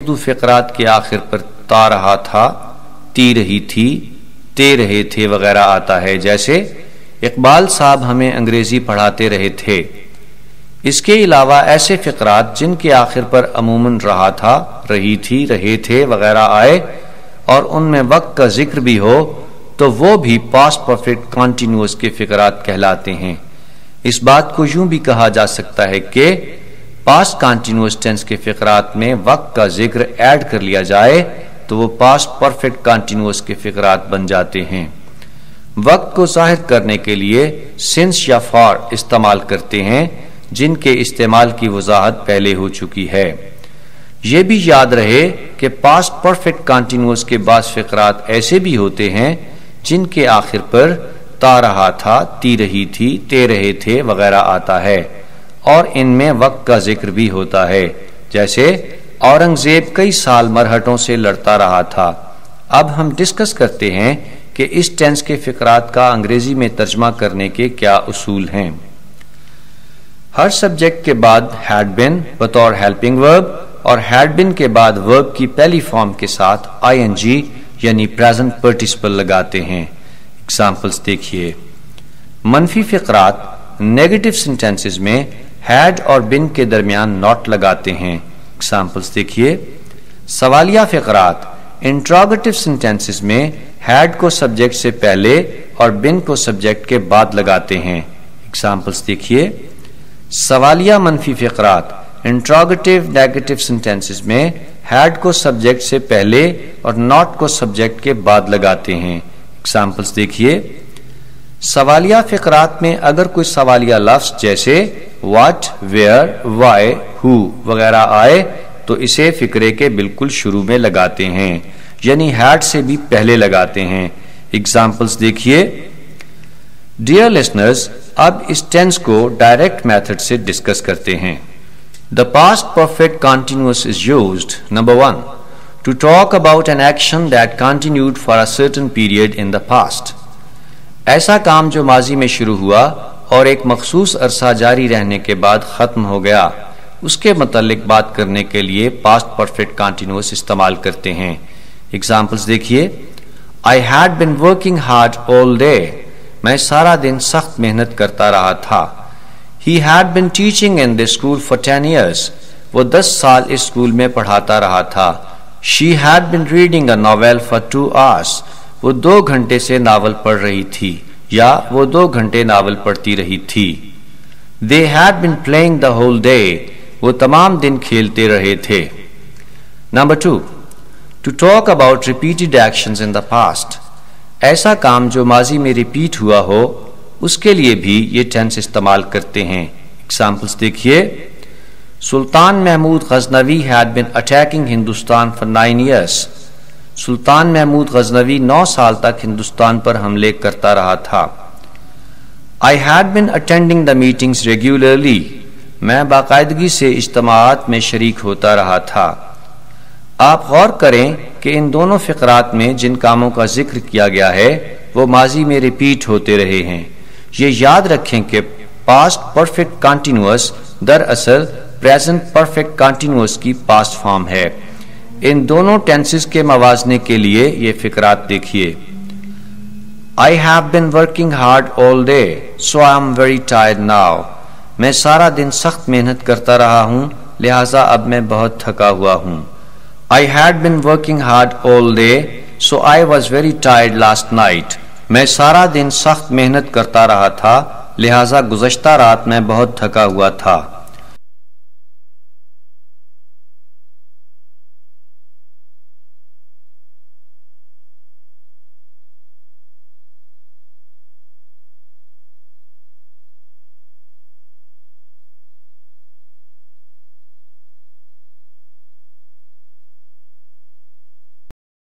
اردو فقرات کے آخر پر تا رہا تھا، تی رہی تھی، تے رہے تھے وغیرہ آتا ہے، جیسے اقبال صاحب ہمیں انگریزی پڑھاتے رہے تھے۔ اس کے علاوہ ایسے فقرات جن کے آخر پر عموماً رہا تھا، رہی تھی، رہے تھے وغیرہ آئے اور ان میں وقت کا ذکر بھی ہو تو وہ بھی پاسٹ پرفیکٹ کنٹینیوس کے فقرات کہلاتے ہیں۔ اس بات کو یوں بھی کہا جا سکتا ہے کہ پاسٹ کنٹینیوس ٹینس کے فقرات میں وقت کا ذکر ایڈ کر لیا جائے تو وہ پاسٹ پرفیکٹ کنٹینیوس کے فقرات بن جاتے ہیں۔ وقت کو ظاہر کرنے کے لیے سنس یا فار استعمال کرتے ہیں، جن کے استعمال کی وضاحت پہلے ہو چکی ہے۔ یہ بھی یاد رہے کہ پاسٹ پرفیکٹ کنٹینیوس کے بعض فقرات ایسے بھی ہوتے ہیں جن کے آخر پر تا رہا تھا، تی رہی تھی، تے رہے تھے وغیرہ آتا ہے اور ان میں وقت کا ذکر بھی ہوتا ہے، جیسے اورنگزیب کئی سال مرہٹوں سے لڑتا رہا تھا۔ اب ہم ڈسکس کرتے ہیں کہ اس ٹینس کے فقرات کا انگریزی میں ترجمہ کرنے کے کیا اصول ہیں۔ ہر سبجیکٹ کے بعد ہیڈ بین بطور ہیلپنگ ورب اور ہیڈ بین کے بعد ورب کی پہلی فارم کے ساتھ آئی این جی یعنی پریزنٹ پارٹیسپل لگاتے ہیں۔ اگزامپلس دیکھیے۔ منفی فقرات نیگیٹو سینٹینسز میں ہیڈ اور بین کے درمیان ناٹ لگاتے ہیں۔ اگزامپلس دیکھیے۔ سوالیہ فقرات انٹراگیٹو سینٹینسز میں ہیڈ کو سبجیکٹ سے پہلے اور بین کو سبجیکٹ کے بعد لگاتے ہیں۔ اگزامپلس دیکھیے۔ سوالیہ منفی فقرات انٹراگیٹو نیگیٹو سینٹینسز میں ہیڈ کو سبجیکٹ سے پہلے اور ناٹ کو سبجیکٹ کے بعد لگاتے ہیں۔ اگزامپلس دیکھیے۔ سوالیہ فقرات میں اگر کوئی سوالیہ لفظ جیسے واٹ، ویئر، وائی، ہو وغیرہ آئے تو اسے فقرے کے بالکل شروع میں لگاتے ہیں، یعنی ہیڈ سے بھی پہلے لگاتے ہیں۔ اگزامپلس دیکھیے۔ ڈیئر لسنرز، اب اس ٹینس کو ڈائریکٹ میتھڈ سے ڈسکس کرتے ہیں۔ The past perfect continuous is used, number 1, to talk about an action that continued for a certain period in the past. ایسا کام جو ماضی میں شروع ہوا اور ایک مخصوص عرصہ جاری رہنے کے بعد ختم ہو گیا، اس کے متعلق بات کرنے کے لیے past perfect continuous استعمال کرتے ہیں۔ Examples دیکھیے۔ I had been working hard all day. میں سارا دن سخت محنت کرتا رہا تھا۔ He had been teaching in this school for 10 years. وہ 10 سال اس اسکول میں پڑھاتا رہا تھا۔ She had been reading a novel for 2 hours. وہ 2 گھنٹے سے ناول پڑھ رہی تھی یا وہ 2 گھنٹے ناول پڑھتی رہی تھی۔ They had been playing the whole day. وہ تمام دن کھیلتے رہے تھے۔ Number 2, to talk about repeated actions in the past. ایسا کام جو ماضی میں ریپیٹ ہوا ہو، اس کے لیے بھی یہ ٹینس استعمال کرتے ہیں۔ Examples دیکھیے۔ سلطان Mahmood Ghaznavi had been attacking Hindustan for 9 years. سلطان محمود غزنوی 9 سال تک ہندوستان پر حملے کرتا رہا تھا۔ I had been attending the meetings regularly. میں باقاعدگی سے اجتماعات میں شریک ہوتا رہا تھا۔ آپ غور کریں کہ ان دونوں فقرات میں جن کاموں کا ذکر کیا گیا ہے وہ ماضی میں ریپیٹ ہوتے رہے ہیں۔ یہ یاد رکھیں کہ پاسٹ پرفیکٹ کنٹینیوس دراصل پریزنٹ پرفیکٹ کنٹینیوس کی پاسٹ فارم ہے۔ ان دونوں ٹینسز کے موازنے کے لیے یہ فقرات دیکھیے۔ I have been working hard all day, so I am very tired now. میں سارا دن سخت محنت کرتا رہا ہوں، لہٰذا اب میں بہت تھکا ہوا ہوں۔ I had been working hard all day, so I was very tired last night. میں سارا دن سخت محنت کرتا رہا تھا، لہٰذا گزشتہ رات میں بہت تھکا ہوا تھا۔